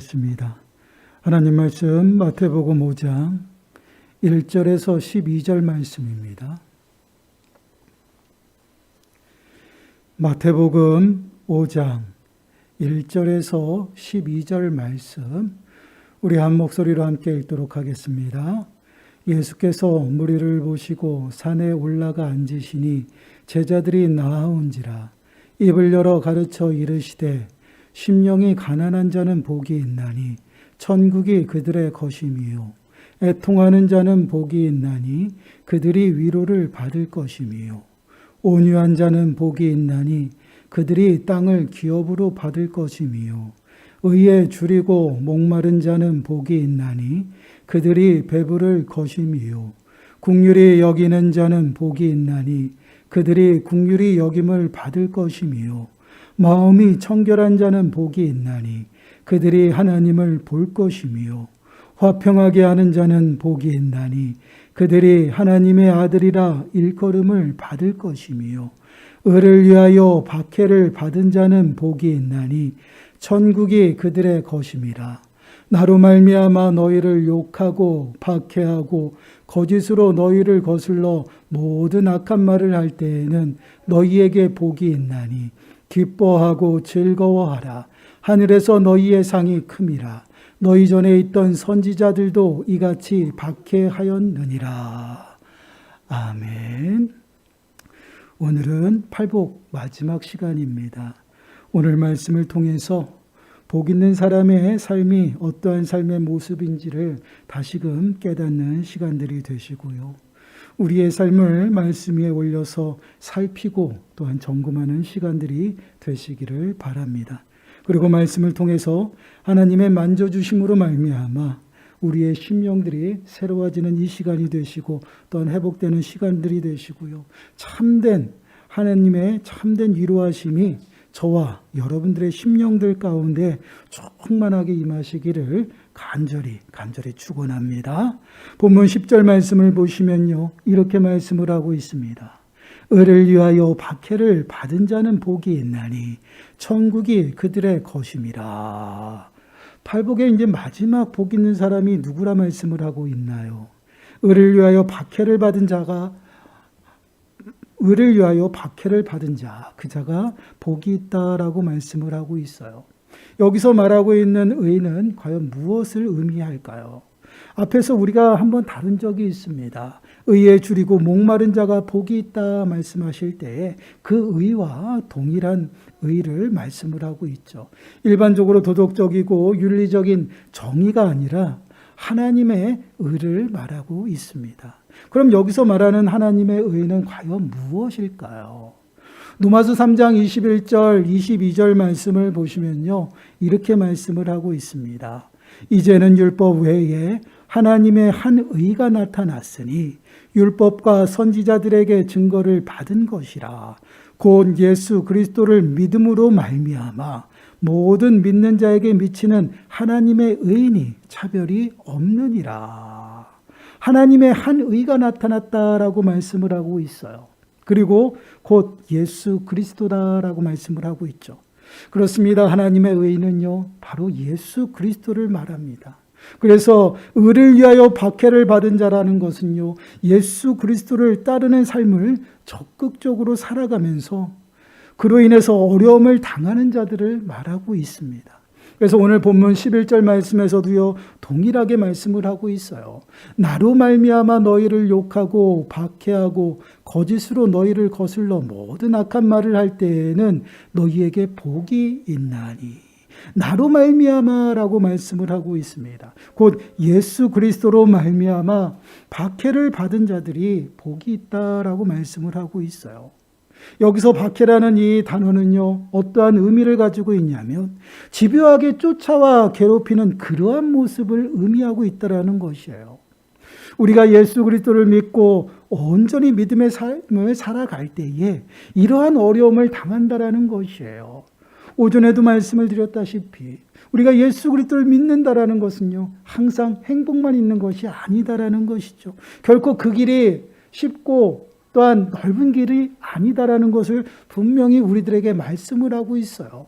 습니다. 하나님 말씀 마태복음 5장 1절에서 12절 말씀입니다. 마태복음 5장 1절에서 12절 말씀 우리 한 목소리로 함께 읽도록 하겠습니다. 예수께서 무리를 보시고 산에 올라가 앉으시니 제자들이 나아온지라 입을 열어 가르쳐 이르시되 심령이 가난한 자는 복이 있나니 천국이 그들의 것임이요 애통하는 자는 복이 있나니 그들이 위로를 받을 것임이요 온유한 자는 복이 있나니 그들이 땅을 기업으로 받을 것임이요 의에 줄이고 목마른 자는 복이 있나니 그들이 배부를 것임이요 긍휼히 여기는 자는 복이 있나니 그들이 긍휼히 여김을 받을 것임이요 마음이 청결한 자는 복이 있나니 그들이 하나님을 볼 것이며 화평하게 하는 자는 복이 있나니 그들이 하나님의 아들이라 일컬음을 받을 것이며 의를 위하여 박해를 받은 자는 복이 있나니 천국이 그들의 것임이라. 나로 말미암아 너희를 욕하고 박해하고 거짓으로 너희를 거슬러 모든 악한 말을 할 때에는 너희에게 복이 있나니 기뻐하고 즐거워하라. 하늘에서 너희의 상이 큼이라. 너희 전에 있던 선지자들도 이같이 박해하였느니라. 아멘. 오늘은 팔복 마지막 시간입니다. 오늘 말씀을 통해서 복 있는 사람의 삶이 어떠한 삶의 모습인지를 다시금 깨닫는 시간들이 되시고요. 우리의 삶을 말씀 위에 올려서 살피고 또한 점검하는 시간들이 되시기를 바랍니다. 그리고 말씀을 통해서 하나님의 만져주심으로 말미암아 우리의 심령들이 새로워지는 이 시간이 되시고 또한 회복되는 시간들이 되시고요. 참된 하나님의 참된 위로하심이 저와 여러분들의 심령들 가운데 충만하게 임하시기를 간절히 축원합니다. 본문 10절 말씀을 보시면요. 이렇게 말씀을 하고 있습니다. 의를 위하여 박해를 받은 자는 복이 있나니 천국이 그들의 것임이라. 팔복의 이제 마지막 복 있는 사람이 누구라 말씀을 하고 있나요? 의를 위하여 박해를 받은 자가 의를 위하여 박해를 받은 자, 그 자가 복이 있다라고 말씀을 하고 있어요. 여기서 말하고 있는 의는 과연 무엇을 의미할까요? 앞에서 우리가 한번 다룬 적이 있습니다. 의에 줄이고 목마른 자가 복이 있다 말씀하실 때에 그 의와 동일한 의를 말씀을 하고 있죠. 일반적으로 도덕적이고 윤리적인 정의가 아니라 하나님의 의를 말하고 있습니다. 그럼 여기서 말하는 하나님의 의는 과연 무엇일까요? 누마서 3장 21절, 22절 말씀을 보시면요. 이렇게 말씀을 하고 있습니다. 이제는 율법 외에 하나님의 한 의가 나타났으니 율법과 선지자들에게 증거를 받은 것이라. 곧 예수 그리스도를 믿음으로 말미암아 모든 믿는 자에게 미치는 하나님의 의인이 차별이 없느니라. 하나님의 한 의가 나타났다라고 말씀을 하고 있어요. 그리고 곧 예수 그리스도다라고 말씀을 하고 있죠. 그렇습니다. 하나님의 의는요, 바로 예수 그리스도를 말합니다. 그래서 의를 위하여 박해를 받은 자라는 것은요, 예수 그리스도를 따르는 삶을 적극적으로 살아가면서 그로 인해서 어려움을 당하는 자들을 말하고 있습니다. 그래서 오늘 본문 11절 말씀에서도요, 동일하게 말씀을 하고 있어요. 나로 말미암아 너희를 욕하고 박해하고 거짓으로 너희를 거슬러 모든 악한 말을 할 때에는 너희에게 복이 있나니. 나로 말미암아라고 말씀을 하고 있습니다. 곧 예수 그리스도로 말미암아 박해를 받은 자들이 복이 있다라고 말씀을 하고 있어요. 여기서 박해라는 이 단어는요, 어떠한 의미를 가지고 있냐면 집요하게 쫓아와 괴롭히는 그러한 모습을 의미하고 있다라는 것이에요. 우리가 예수 그리스도를 믿고 온전히 믿음의 삶을 살아갈 때에 이러한 어려움을 당한다라는 것이에요. 오전에도 말씀을 드렸다시피 우리가 예수 그리스도를 믿는다라는 것은요, 항상 행복만 있는 것이 아니다라는 것이죠. 결코 그 길이 쉽고 또한 넓은 길이 아니다라는 것을 분명히 우리들에게 말씀을 하고 있어요.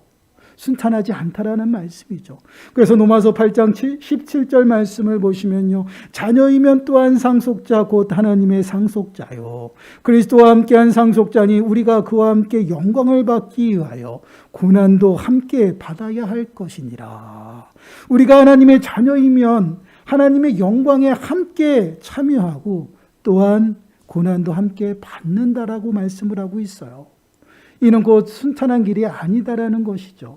순탄하지 않다라는 말씀이죠. 그래서 로마서 8장 17절 말씀을 보시면요. 자녀이면 또한 상속자 곧 하나님의 상속자요. 그리스도와 함께한 상속자니 우리가 그와 함께 영광을 받기 위하여 고난도 함께 받아야 할 것이니라. 우리가 하나님의 자녀이면 하나님의 영광에 함께 참여하고 또한 고난도 함께 받는다라고 말씀을 하고 있어요. 이는 곧 순탄한 길이 아니다라는 것이죠.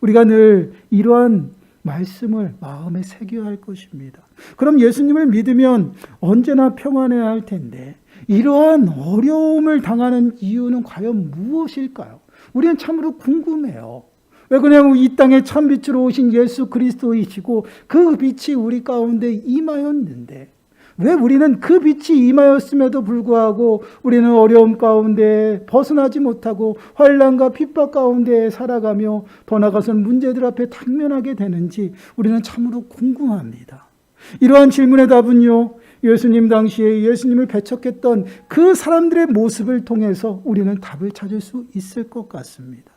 우리가 늘 이러한 말씀을 마음에 새겨야 할 것입니다. 그럼 예수님을 믿으면 언제나 평안해야 할 텐데 이러한 어려움을 당하는 이유는 과연 무엇일까요? 우리는 참으로 궁금해요. 왜 그러냐면 이 땅에 참빛으로 오신 예수 그리스도이시고 그 빛이 우리 가운데 임하였는데 왜 우리는 그 빛이 임하였음에도 불구하고 우리는 어려움 가운데 벗어나지 못하고 환난과 핍박 가운데 살아가며 더 나아가서는 문제들 앞에 당면하게 되는지 우리는 참으로 궁금합니다. 이러한 질문의 답은요. 예수님 당시에 예수님을 배척했던 그 사람들의 모습을 통해서 우리는 답을 찾을 수 있을 것 같습니다.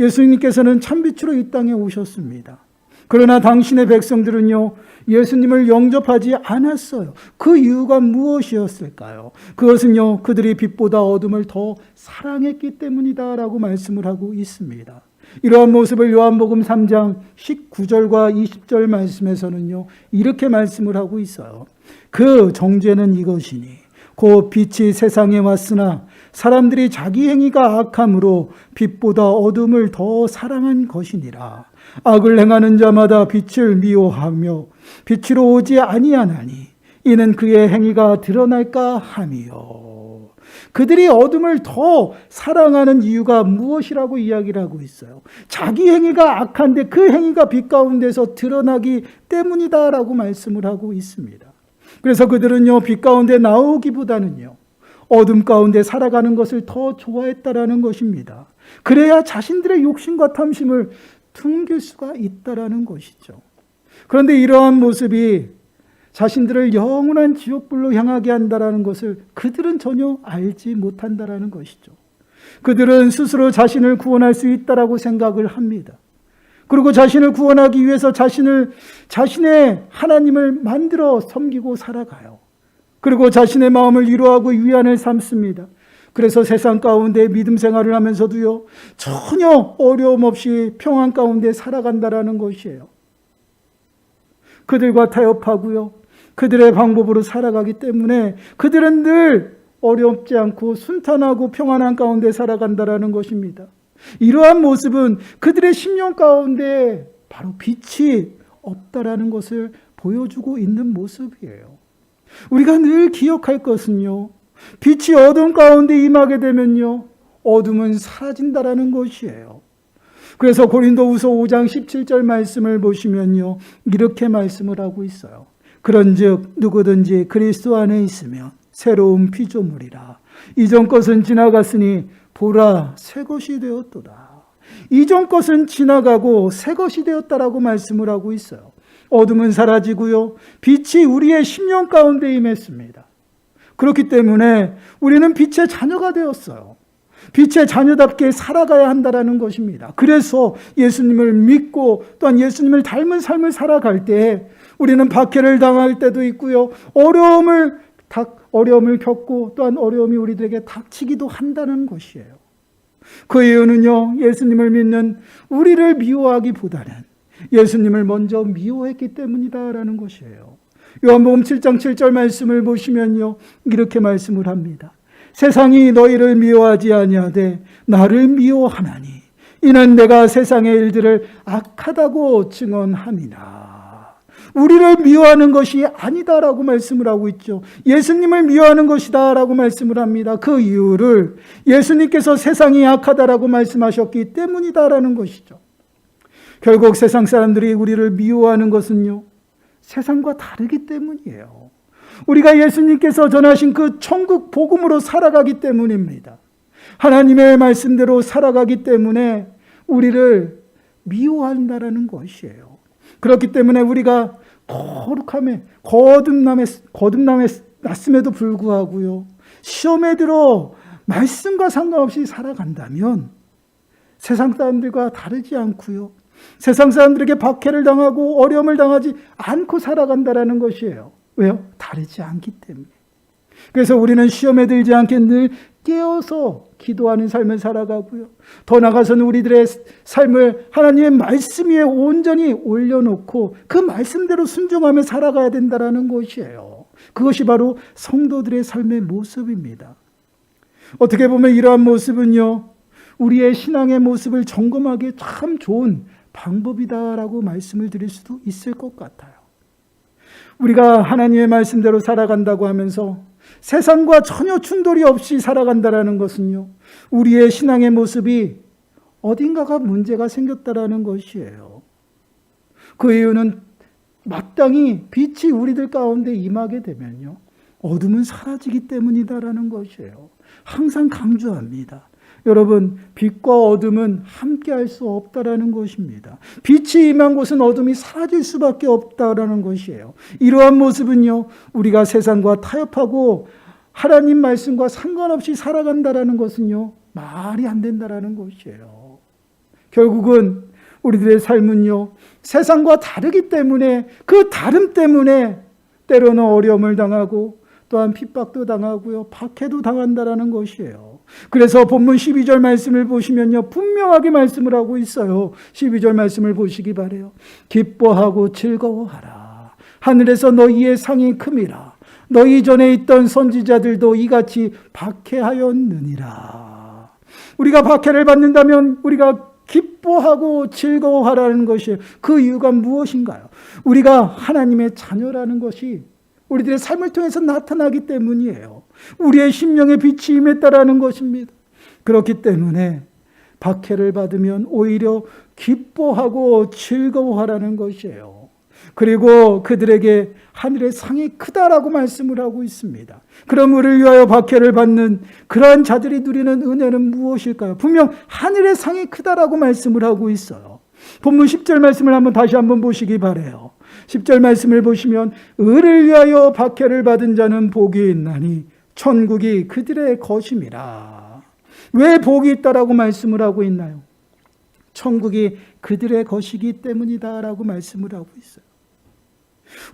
예수님께서는 참빛으로 이 땅에 오셨습니다. 그러나 당신의 백성들은요, 예수님을 영접하지 않았어요. 그 이유가 무엇이었을까요? 그것은요, 그들이 빛보다 어둠을 더 사랑했기 때문이다라고 말씀을 하고 있습니다. 이러한 모습을 요한복음 3장 19절과 20절 말씀에서는요, 이렇게 말씀을 하고 있어요. 그 정죄는 이것이니 곧 빛이 세상에 왔으나 사람들이 자기 행위가 악함으로 빛보다 어둠을 더 사랑한 것이니라. 악을 행하는 자마다 빛을 미워하며 빛으로 오지 아니하나니 이는 그의 행위가 드러날까 함이요. 그들이 어둠을 더 사랑하는 이유가 무엇이라고 이야기를 하고 있어요. 자기 행위가 악한데 그 행위가 빛 가운데서 드러나기 때문이다라고 말씀을 하고 있습니다. 그래서 그들은요, 빛 가운데 나오기보다는요, 어둠 가운데 살아가는 것을 더 좋아했다라는 것입니다. 그래야 자신들의 욕심과 탐심을 숨길 수가 있다라는 것이죠. 그런데 이러한 모습이 자신들을 영원한 지옥불로 향하게 한다라는 것을 그들은 전혀 알지 못한다라는 것이죠. 그들은 스스로 자신을 구원할 수 있다라고 생각을 합니다. 그리고 자신을 구원하기 위해서 자신의 하나님을 만들어 섬기고 살아가요. 그리고 자신의 마음을 위로하고 위안을 삼습니다. 그래서 세상 가운데 믿음 생활을 하면서도요, 전혀 어려움 없이 평안 가운데 살아간다라는 것이에요. 그들과 타협하고요, 그들의 방법으로 살아가기 때문에 그들은 늘 어렵지 않고 순탄하고 평안한 가운데 살아간다라는 것입니다. 이러한 모습은 그들의 심령 가운데 바로 빛이 없다라는 것을 보여주고 있는 모습이에요. 우리가 늘 기억할 것은요, 빛이 어둠 가운데 임하게 되면요, 어둠은 사라진다라는 것이에요. 그래서 고린도후서 5장 17절 말씀을 보시면요, 이렇게 말씀을 하고 있어요. 그런즉 누구든지 그리스도 안에 있으면 새로운 피조물이라. 이전 것은 지나갔으니 보라 새 것이 되었도다. 이전 것은 지나가고 새 것이 되었다라고 말씀을 하고 있어요. 어둠은 사라지고요, 빛이 우리의 심령 가운데 임했습니다. 그렇기 때문에 우리는 빛의 자녀가 되었어요. 빛의 자녀답게 살아가야 한다는 것입니다. 그래서 예수님을 믿고 또한 예수님을 닮은 삶을 살아갈 때 우리는 박해를 당할 때도 있고요, 어려움을 겪고 또한 어려움이 우리들에게 닥치기도 한다는 것이에요. 그 이유는요, 예수님을 믿는 우리를 미워하기보다는 예수님을 먼저 미워했기 때문이다라는 것이에요. 요한복음 7장 7절 말씀을 보시면요, 이렇게 말씀을 합니다. 세상이 너희를 미워하지 아니하되 나를 미워하나니 이는 내가 세상의 일들을 악하다고 증언함이나. 우리를 미워하는 것이 아니다라고 말씀을 하고 있죠. 예수님을 미워하는 것이다라고 말씀을 합니다. 그 이유를 예수님께서 세상이 악하다라고 말씀하셨기 때문이다라는 것이죠. 결국 세상 사람들이 우리를 미워하는 것은요, 세상과 다르기 때문이에요. 우리가 예수님께서 전하신 그 천국 복음으로 살아가기 때문입니다. 하나님의 말씀대로 살아가기 때문에 우리를 미워한다라는 것이에요. 그렇기 때문에 우리가 거룩함에 거듭났음에도 불구하고요, 시험에 들어 말씀과 상관없이 살아간다면 세상 사람들과 다르지 않고요. 세상 사람들에게 박해를 당하고 어려움을 당하지 않고 살아간다라는 것이에요. 왜요? 다르지 않기 때문에. 그래서 우리는 시험에 들지 않게 늘 깨어서 기도하는 삶을 살아가고요. 더 나아가서는 우리들의 삶을 하나님의 말씀 위에 온전히 올려놓고 그 말씀대로 순종하며 살아가야 된다는 것이에요. 그것이 바로 성도들의 삶의 모습입니다. 어떻게 보면 이러한 모습은요, 우리의 신앙의 모습을 점검하기에 참 좋은 방법이다라고 말씀을 드릴 수도 있을 것 같아요. 우리가 하나님의 말씀대로 살아간다고 하면서 세상과 전혀 충돌이 없이 살아간다는 것은요, 우리의 신앙의 모습이 어딘가가 문제가 생겼다라는 것이에요. 그 이유는 마땅히 빛이 우리들 가운데 임하게 되면요, 어둠은 사라지기 때문이다라는 것이에요. 항상 강조합니다. 여러분, 빛과 어둠은 함께 할 수 없다라는 것입니다. 빛이 임한 곳은 어둠이 사라질 수밖에 없다라는 것이에요. 이러한 모습은요, 우리가 세상과 타협하고 하나님 말씀과 상관없이 살아간다라는 것은요, 말이 안 된다라는 것이에요. 결국은 우리들의 삶은요, 세상과 다르기 때문에 그 다름 때문에 때로는 어려움을 당하고 또한 핍박도 당하고요, 박해도 당한다라는 것이에요. 그래서 본문 12절 말씀을 보시면요, 분명하게 말씀을 하고 있어요. 12절 말씀을 보시기 바라요. 기뻐하고 즐거워하라. 하늘에서 너희의 상이 큼이라. 너희 전에 있던 선지자들도 이같이 박해하였느니라. 우리가 박해를 받는다면 우리가 기뻐하고 즐거워하라는 것이에요. 그 이유가 무엇인가요? 우리가 하나님의 자녀라는 것이 우리들의 삶을 통해서 나타나기 때문이에요. 우리의 심령의 빛이 임했다라는 것입니다. 그렇기 때문에 박해를 받으면 오히려 기뻐하고 즐거워하라는 것이에요. 그리고 그들에게 하늘의 상이 크다라고 말씀을 하고 있습니다. 그럼 우리를 위하여 박해를 받는 그러한 자들이 누리는 은혜는 무엇일까요? 분명 하늘의 상이 크다라고 말씀을 하고 있어요. 본문 10절 말씀을 다시 한번 보시기 바라요. 10절 말씀을 보시면 의를 위하여 박해를 받은 자는 복이 있나니 천국이 그들의 것임이라. 왜 복이 있다라고 말씀을 하고 있나요? 천국이 그들의 것이기 때문이다라고 말씀을 하고 있어요.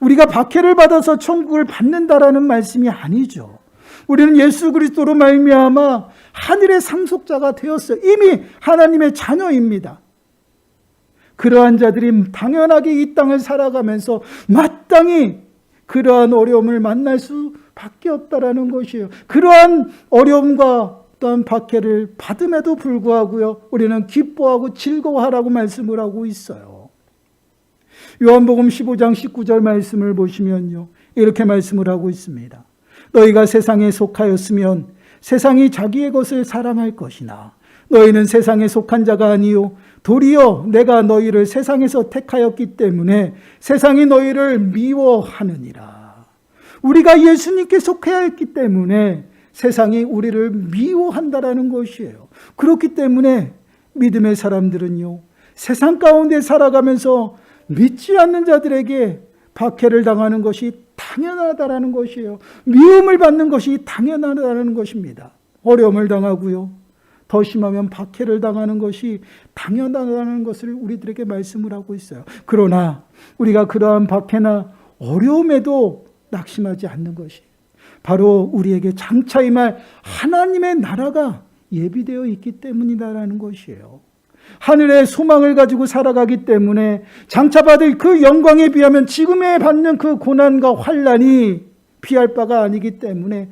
우리가 박해를 받아서 천국을 받는다라는 말씀이 아니죠. 우리는 예수 그리스도로 말미암아 하늘의 상속자가 되었어요. 이미 하나님의 자녀입니다. 그러한 자들이 당연하게 이 땅을 살아가면서 마땅히 그러한 어려움을 만날 수밖에 없다라는 것이에요. 그러한 어려움과 또한 박해를 받음에도 불구하고요, 우리는 기뻐하고 즐거워하라고 말씀을 하고 있어요. 요한복음 15장 19절 말씀을 보시면요, 이렇게 말씀을 하고 있습니다. 너희가 세상에 속하였으면 세상이 자기의 것을 사랑할 것이나 너희는 세상에 속한 자가 아니요 도리어 내가 너희를 세상에서 택하였기 때문에 세상이 너희를 미워하느니라. 우리가 예수님께 속해야 했기 때문에 세상이 우리를 미워한다라는 것이에요. 그렇기 때문에 믿음의 사람들은요, 세상 가운데 살아가면서 믿지 않는 자들에게 박해를 당하는 것이 당연하다라는 것이에요. 미움을 받는 것이 당연하다는 것입니다. 어려움을 당하고요, 더 심하면 박해를 당하는 것이 당연하다는 것을 우리들에게 말씀을 하고 있어요. 그러나 우리가 그러한 박해나 어려움에도 낙심하지 않는 것이 바로 우리에게 장차 임할 하나님의 나라가 예비되어 있기 때문이다라는 것이에요. 하늘의 소망을 가지고 살아가기 때문에 장차 받을 그 영광에 비하면 지금에 받는 그 고난과 환난이 피할 바가 아니기 때문에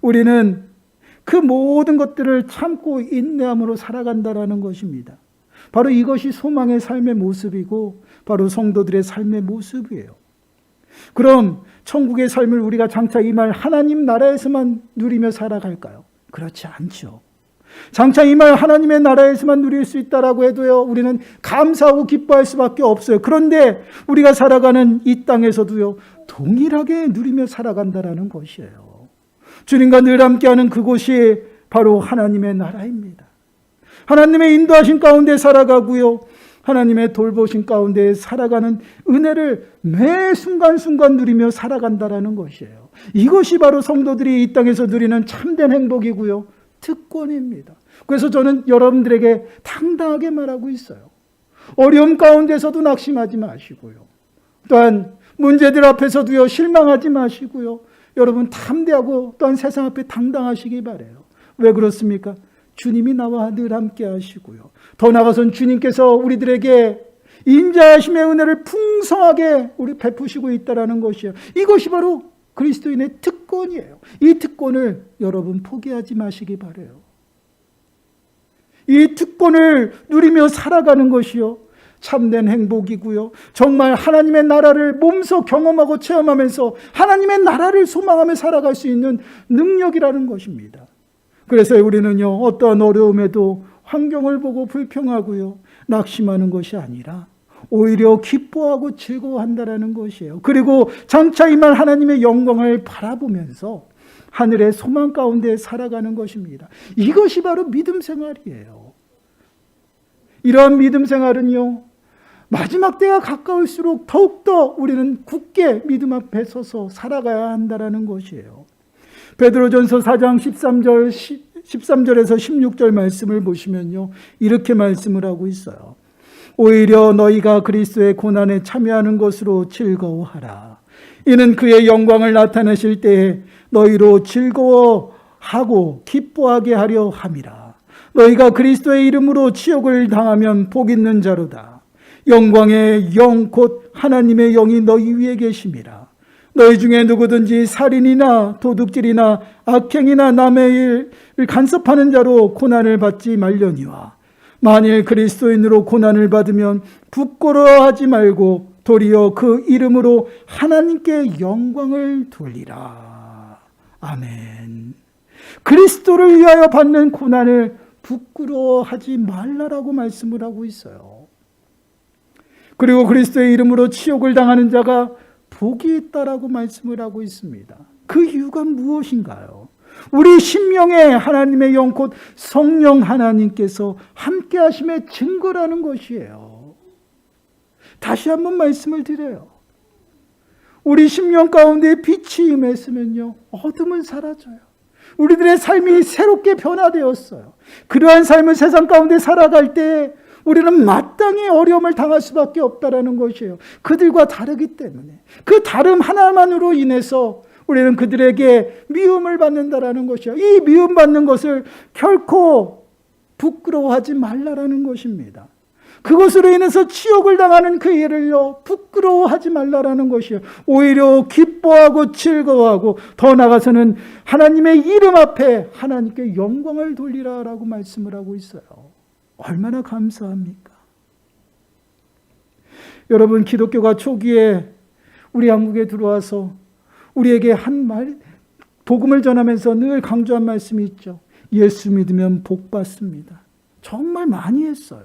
우리는 그 모든 것들을 참고 인내함으로 살아간다라는 것입니다. 바로 이것이 소망의 삶의 모습이고 바로 성도들의 삶의 모습이에요. 그럼 천국의 삶을 우리가 장차 임할 하나님 나라에서만 누리며 살아갈까요? 그렇지 않죠. 장차 임할 하나님의 나라에서만 누릴 수 있다라고 해도요, 우리는 감사하고 기뻐할 수밖에 없어요. 그런데 우리가 살아가는 이 땅에서도요, 동일하게 누리며 살아간다라는 것이에요. 주님과 늘 함께하는 그곳이 바로 하나님의 나라입니다. 하나님의 인도하신 가운데 살아가고요, 하나님의 돌보신 가운데 살아가는 은혜를 매 순간순간 누리며 살아간다라는 것이에요. 이것이 바로 성도들이 이 땅에서 누리는 참된 행복이고요, 특권입니다. 그래서 저는 여러분들에게 당당하게 말하고 있어요. 어려움 가운데서도 낙심하지 마시고요. 또한 문제들 앞에서도요, 실망하지 마시고요. 여러분 담대하고 또한 세상 앞에 당당하시기 바라요. 왜 그렇습니까? 주님이 나와 늘 함께 하시고요. 더 나아가서는 주님께서 우리들에게 인자하심의 은혜를 풍성하게 우리 베푸시고 있다는 것이에요. 이것이 바로 그리스도인의 특권이에요. 이 특권을 여러분 포기하지 마시기 바라요. 이 특권을 누리며 살아가는 것이요, 참된 행복이고요. 정말 하나님의 나라를 몸소 경험하고 체험하면서 하나님의 나라를 소망하며 살아갈 수 있는 능력이라는 것입니다. 그래서 우리는요, 어떠한 어려움에도 환경을 보고 불평하고요, 낙심하는 것이 아니라 오히려 기뻐하고 즐거워한다라는 것이에요. 그리고 장차 임할 하나님의 영광을 바라보면서 하늘의 소망 가운데 살아가는 것입니다. 이것이 바로 믿음 생활이에요. 이러한 믿음 생활은요, 마지막 때가 가까울수록 더욱더 우리는 굳게 믿음 앞에 서서 살아가야 한다는 것이에요. 베드로전서 4장 13절에서 16절 말씀을 보시면요, 이렇게 말씀을 하고 있어요. 오히려 너희가 그리스도의 고난에 참여하는 것으로 즐거워하라. 이는 그의 영광을 나타내실 때에 너희로 즐거워하고 기뻐하게 하려 함이라. 너희가 그리스도의 이름으로 치욕을 당하면 복 있는 자로다. 영광의 영 곧 하나님의 영이 너희 위에 계심이라. 너희 중에 누구든지 살인이나 도둑질이나 악행이나 남의 일을 간섭하는 자로 고난을 받지 말려니와 만일 그리스도인으로 고난을 받으면 부끄러워하지 말고 도리어 그 이름으로 하나님께 영광을 돌리라. 아멘. 그리스도를 위하여 받는 고난을 부끄러워하지 말라라고 말씀을 하고 있어요. 그리고 그리스도의 이름으로 치욕을 당하는 자가 복이 있다라고 말씀을 하고 있습니다. 그 이유가 무엇인가요? 우리 심령에 하나님의 영 곧 성령 하나님께서 함께 하심의 증거라는 것이에요. 다시 한번 말씀을 드려요. 우리 심령 가운데 빛이 임했으면요, 어둠은 사라져요. 우리들의 삶이 새롭게 변화되었어요. 그러한 삶을 세상 가운데 살아갈 때 우리는 마땅히 어려움을 당할 수밖에 없다라는 것이에요. 그들과 다르기 때문에 그 다름 하나만으로 인해서 우리는 그들에게 미움을 받는다라는 것이에요. 이 미움받는 것을 결코 부끄러워하지 말라라는 것입니다. 그것으로 인해서 치욕을 당하는 그 일을요, 부끄러워하지 말라라는 것이에요. 오히려 기뻐하고 즐거워하고 더 나아가서는 하나님의 이름 앞에 하나님께 영광을 돌리라라고 말씀을 하고 있어요. 얼마나 감사합니까? 여러분, 기독교가 초기에 우리 한국에 들어와서 우리에게 한 말, 복음을 전하면서 늘 강조한 말씀이 있죠. 예수 믿으면 복 받습니다. 정말 많이 했어요.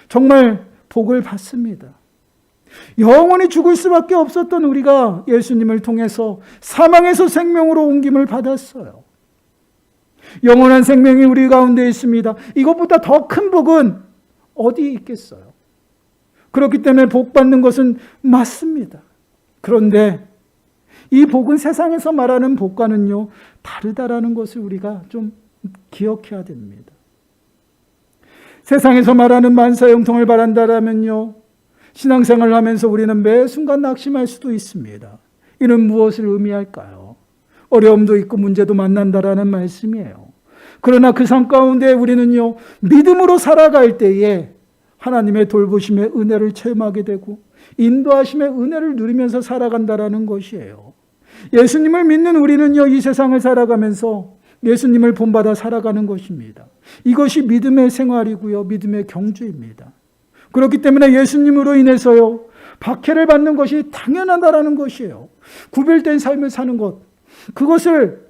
정말 복을 받습니다. 영원히 죽을 수밖에 없었던 우리가 예수님을 통해서 사망에서 생명으로 옮김을 받았어요. 영원한 생명이 우리 가운데 있습니다. 이것보다 더 큰 복은 어디 있겠어요? 그렇기 때문에 복 받는 것은 맞습니다. 그런데 이 복은 세상에서 말하는 복과는요, 다르다라는 것을 우리가 좀 기억해야 됩니다. 세상에서 말하는 만사형통을 바란다라면요, 신앙생활을 하면서 우리는 매 순간 낙심할 수도 있습니다. 이는 무엇을 의미할까요? 어려움도 있고 문제도 만난다라는 말씀이에요. 그러나 그 삶 가운데 우리는요, 믿음으로 살아갈 때에 하나님의 돌보심의 은혜를 체험하게 되고 인도하심의 은혜를 누리면서 살아간다라는 것이에요. 예수님을 믿는 우리는요, 이 세상을 살아가면서 예수님을 본받아 살아가는 것입니다. 이것이 믿음의 생활이고요, 믿음의 경주입니다. 그렇기 때문에 예수님으로 인해서요, 박해를 받는 것이 당연하다라는 것이에요. 구별된 삶을 사는 것, 그것을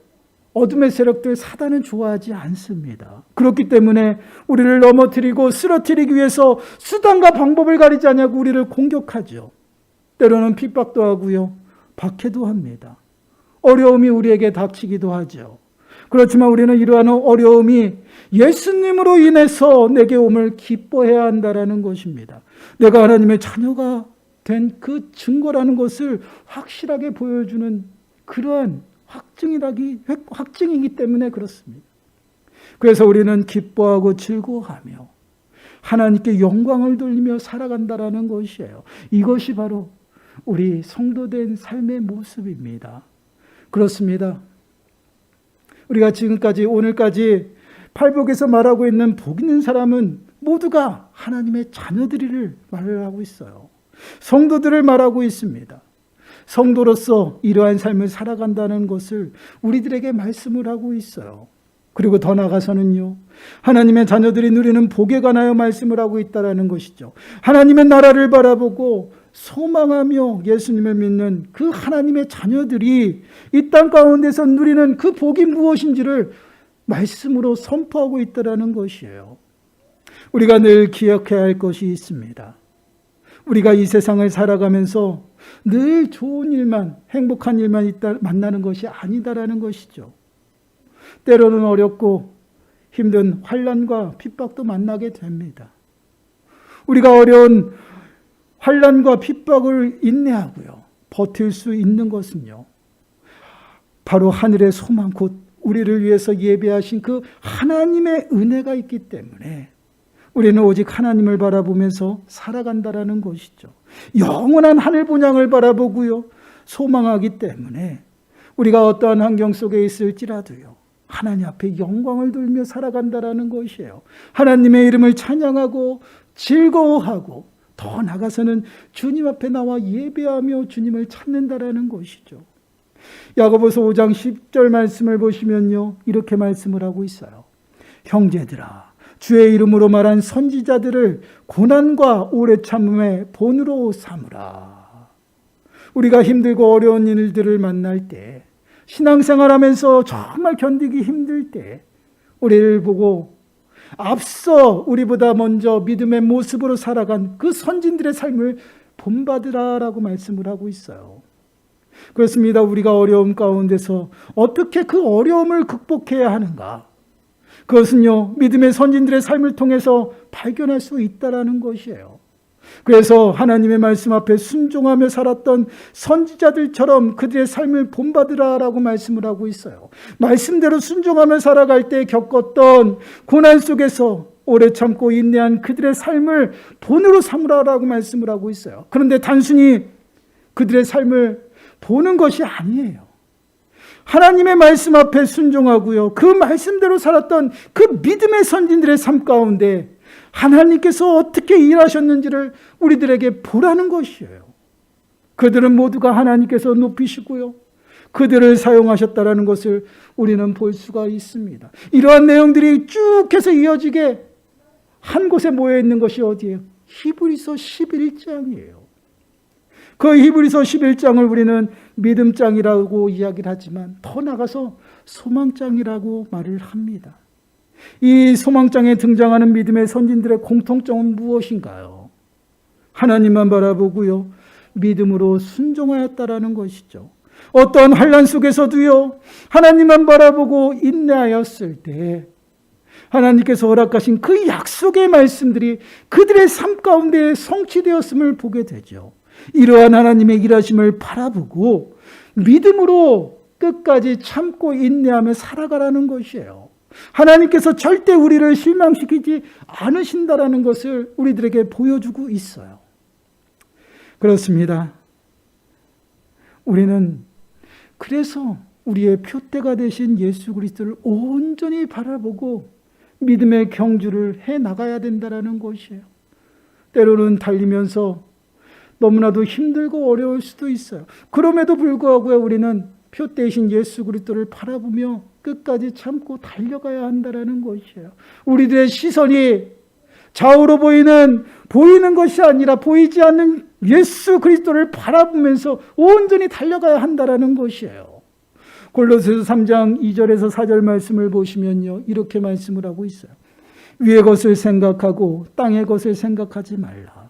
어둠의 세력들 사단은 좋아하지 않습니다. 그렇기 때문에 우리를 넘어뜨리고 쓰러뜨리기 위해서 수단과 방법을 가리지 않냐고 우리를 공격하죠. 때로는 핍박도 하고요, 박해도 합니다. 어려움이 우리에게 닥치기도 하죠. 그렇지만 우리는 이러한 어려움이 예수님으로 인해서 내게 옴을 기뻐해야 한다라는 것입니다. 내가 하나님의 자녀가 된 그 증거라는 것을 확실하게 보여주는 그러한 확증이기 때문에 그렇습니다. 그래서 우리는 기뻐하고 즐거워하며 하나님께 영광을 돌리며 살아간다라는 것이에요. 이것이 바로 우리 성도된 삶의 모습입니다. 그렇습니다. 우리가 지금까지 오늘까지 팔복에서 말하고 있는 복 있는 사람은 모두가 하나님의 자녀들을 말을 하고 있어요. 성도들을 말하고 있습니다. 성도로서 이러한 삶을 살아간다는 것을 우리들에게 말씀을 하고 있어요. 그리고 더 나아가서는요, 하나님의 자녀들이 누리는 복에 관하여 말씀을 하고 있다는 것이죠. 하나님의 나라를 바라보고 소망하며 예수님을 믿는 그 하나님의 자녀들이 이 땅 가운데서 누리는 그 복이 무엇인지를 말씀으로 선포하고 있다는 것이에요. 우리가 늘 기억해야 할 것이 있습니다. 우리가 이 세상을 살아가면서 늘 좋은 일만, 행복한 일만 만나는 것이 아니다라는 것이죠. 때로는 어렵고 힘든 환난과 핍박도 만나게 됩니다. 우리가 어려운 환난과 핍박을 인내하고요, 버틸 수 있는 것은요, 바로 하늘의 소망, 곧 우리를 위해서 예배하신 그 하나님의 은혜가 있기 때문에 우리는 오직 하나님을 바라보면서 살아간다라는 것이죠. 영원한 하늘 본향을 바라보고요, 소망하기 때문에 우리가 어떠한 환경 속에 있을지라도요, 하나님 앞에 영광을 돌며 살아간다라는 것이에요. 하나님의 이름을 찬양하고 즐거워하고 더 나아가서는 주님 앞에 나와 예배하며 주님을 찾는다라는 것이죠. 야고보서 5장 10절 말씀을 보시면요, 이렇게 말씀을 하고 있어요. 형제들아, 주의 이름으로 말한 선지자들을 고난과 오래 참음의 본으로 삼으라. 우리가 힘들고 어려운 일들을 만날 때, 신앙생활하면서 정말 견디기 힘들 때 우리를 보고 앞서 우리보다 먼저 믿음의 모습으로 살아간 그 선진들의 삶을 본받으라라고 말씀을 하고 있어요. 그렇습니다. 우리가 어려움 가운데서 어떻게 그 어려움을 극복해야 하는가? 그것은요, 믿음의 선진들의 삶을 통해서 발견할 수 있다라는 것이에요. 그래서 하나님의 말씀 앞에 순종하며 살았던 선지자들처럼 그들의 삶을 본받으라라고 말씀을 하고 있어요. 말씀대로 순종하며 살아갈 때 겪었던 고난 속에서 오래 참고 인내한 그들의 삶을 본으로 삼으라라고 말씀을 하고 있어요. 그런데 단순히 그들의 삶을 보는 것이 아니에요. 하나님의 말씀 앞에 순종하고요, 그 말씀대로 살았던 그 믿음의 선진들의 삶 가운데 하나님께서 어떻게 일하셨는지를 우리들에게 보라는 것이에요. 그들은 모두가 하나님께서 높이시고요, 그들을 사용하셨다라는 것을 우리는 볼 수가 있습니다. 이러한 내용들이 쭉 해서 이어지게 한 곳에 모여 있는 것이 어디예요? 히브리서 11장이에요. 그 히브리서 11장을 우리는 믿음장이라고 이야기를 하지만 더 나가서 소망장이라고 말을 합니다. 이 소망장에 등장하는 믿음의 선진들의 공통점은 무엇인가요? 하나님만 바라보고요, 믿음으로 순종하였다라는 것이죠. 어떤 환난 속에서도요, 하나님만 바라보고 인내하였을 때 하나님께서 허락하신 그 약속의 말씀들이 그들의 삶 가운데 성취되었음을 보게 되죠. 이러한 하나님의 일하심을 바라보고 믿음으로 끝까지 참고 인내하며 살아가라는 것이에요. 하나님께서 절대 우리를 실망시키지 않으신다라는 것을 우리들에게 보여주고 있어요. 그렇습니다. 우리는 그래서 우리의 표대가 되신 예수 그리스도를 온전히 바라보고 믿음의 경주를 해나가야 된다는 것이에요. 때로는 달리면서 너무나도 힘들고 어려울 수도 있어요. 그럼에도 불구하고 우리는 표대이신 예수 그리스도를 바라보며 끝까지 참고 달려가야 한다는 것이에요. 우리들의 시선이 좌우로 보이는 것이 아니라 보이지 않는 예수 그리스도를 바라보면서 온전히 달려가야 한다는 것이에요. 골로새서 3장 2절에서 4절 말씀을 보시면요, 이렇게 말씀을 하고 있어요. 위의 것을 생각하고 땅의 것을 생각하지 말라.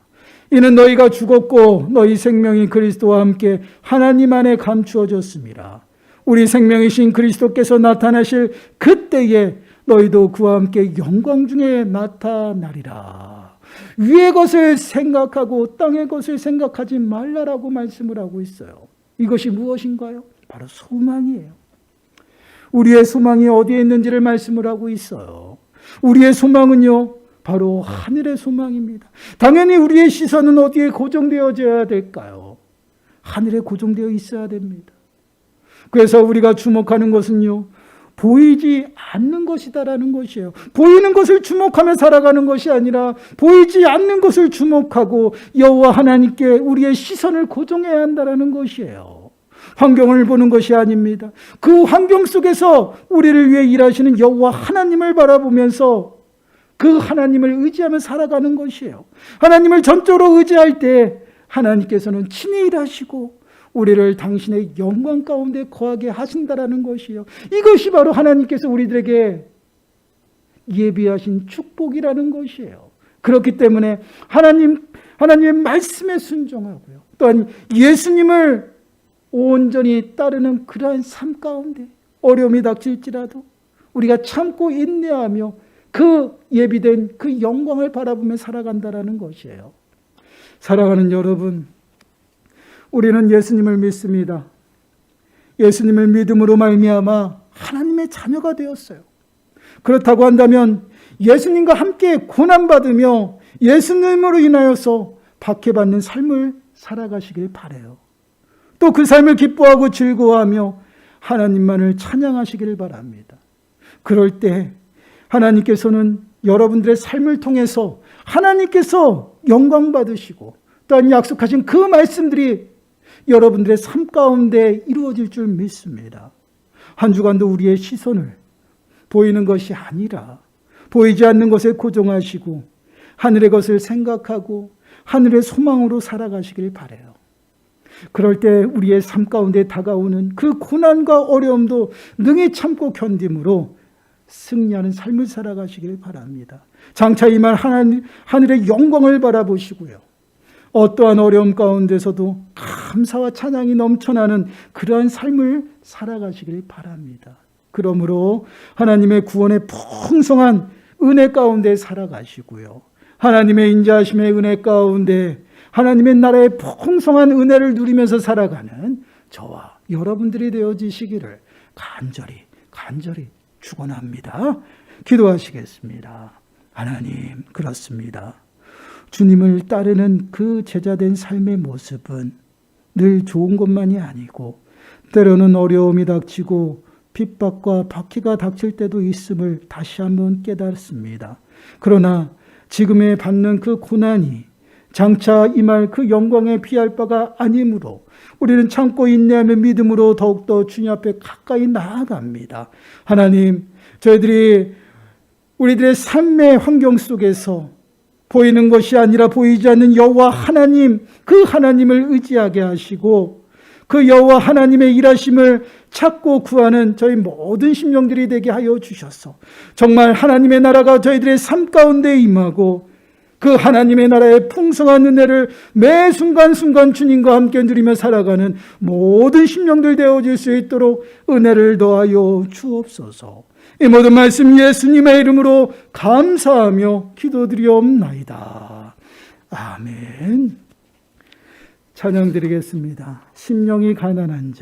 이는 너희가 죽었고 너희 생명이 그리스도와 함께 하나님 안에 감추어졌습니다. 우리 생명이신 그리스도께서 나타나실 그때에 너희도 그와 함께 영광 중에 나타나리라. 위의 것을 생각하고 땅의 것을 생각하지 말라라고 말씀을 하고 있어요. 이것이 무엇인가요? 바로 소망이에요. 우리의 소망이 어디에 있는지를 말씀을 하고 있어요. 우리의 소망은요, 바로 하늘의 소망입니다. 당연히 우리의 시선은 어디에 고정되어져야 될까요? 하늘에 고정되어 있어야 됩니다. 그래서 우리가 주목하는 것은요, 보이지 않는 것이다라는 것이에요. 보이는 것을 주목하며 살아가는 것이 아니라 보이지 않는 것을 주목하고 여호와 하나님께 우리의 시선을 고정해야 한다라는 것이에요. 환경을 보는 것이 아닙니다. 그 환경 속에서 우리를 위해 일하시는 여호와 하나님을 바라보면서 그 하나님을 의지하며 살아가는 것이에요. 하나님을 전적으로 의지할 때 하나님께서는 친히 일하시고 우리를 당신의 영광 가운데 거하게 하신다라는 것이요. 이것이 바로 하나님께서 우리들에게 예비하신 축복이라는 것이에요. 그렇기 때문에 하나님의 말씀에 순종하고요. 또한 예수님을 온전히 따르는 그러한 삶 가운데 어려움이 닥칠지라도 우리가 참고 인내하며 그 예비된 그 영광을 바라보며 살아간다라는 것이에요. 사랑하는 여러분, 우리는 예수님을 믿습니다. 예수님을 믿음으로 말미암아 하나님의 자녀가 되었어요. 그렇다고 한다면 예수님과 함께 고난받으며 예수님으로 인하여서 박해받는 삶을 살아가시길 바라요. 또 그 삶을 기뻐하고 즐거워하며 하나님만을 찬양하시길 바랍니다. 그럴 때 하나님께서는 여러분들의 삶을 통해서 하나님께서 영광 받으시고 또한 약속하신 그 말씀들이 여러분들의 삶 가운데 이루어질 줄 믿습니다. 한 주간도 우리의 시선을 보이는 것이 아니라 보이지 않는 것에 고정하시고 하늘의 것을 생각하고 하늘의 소망으로 살아가시길 바라요. 그럴 때 우리의 삶 가운데 다가오는 그 고난과 어려움도 능히 참고 견딤으로 승리하는 삶을 살아가시길 바랍니다. 장차 임할 하늘의 영광을 바라보시고요. 어떠한 어려움 가운데서도 감사와 찬양이 넘쳐나는 그러한 삶을 살아가시길 바랍니다. 그러므로 하나님의 구원의 풍성한 은혜 가운데 살아가시고요. 하나님의 인자하심의 은혜 가운데 하나님의 나라의 풍성한 은혜를 누리면서 살아가는 저와 여러분들이 되어지시기를 간절히 축원합니다. 기도하시겠습니다. 하나님, 그렇습니다. 주님을 따르는 그 제자된 삶의 모습은 늘 좋은 것만이 아니고 때로는 어려움이 닥치고 핍박과 박해가 닥칠 때도 있음을 다시 한번 깨닫습니다. 그러나 지금에 받는 그 고난이 장차 임할 그 영광에 비할 바가 아니므로 우리는 참고 인내하며 믿음으로 더욱더 주님 앞에 가까이 나아갑니다. 하나님, 우리들의 삶의 환경 속에서 보이는 것이 아니라 보이지 않는 여호와 하나님, 그 하나님을 의지하게 하시고 그 여호와 하나님의 일하심을 찾고 구하는 저희 모든 심령들이 되게 하여 주셔서 정말 하나님의 나라가 저희들의 삶 가운데 임하고 그 하나님의 나라의 풍성한 은혜를 매 순간순간 주님과 함께 누리며 살아가는 모든 심령들 되어질 수 있도록 은혜를 더하여 주옵소서. 이 모든 말씀 예수님의 이름으로 감사하며 기도드리옵나이다. 아멘. 찬양 드리겠습니다. 심령이 가난한 자.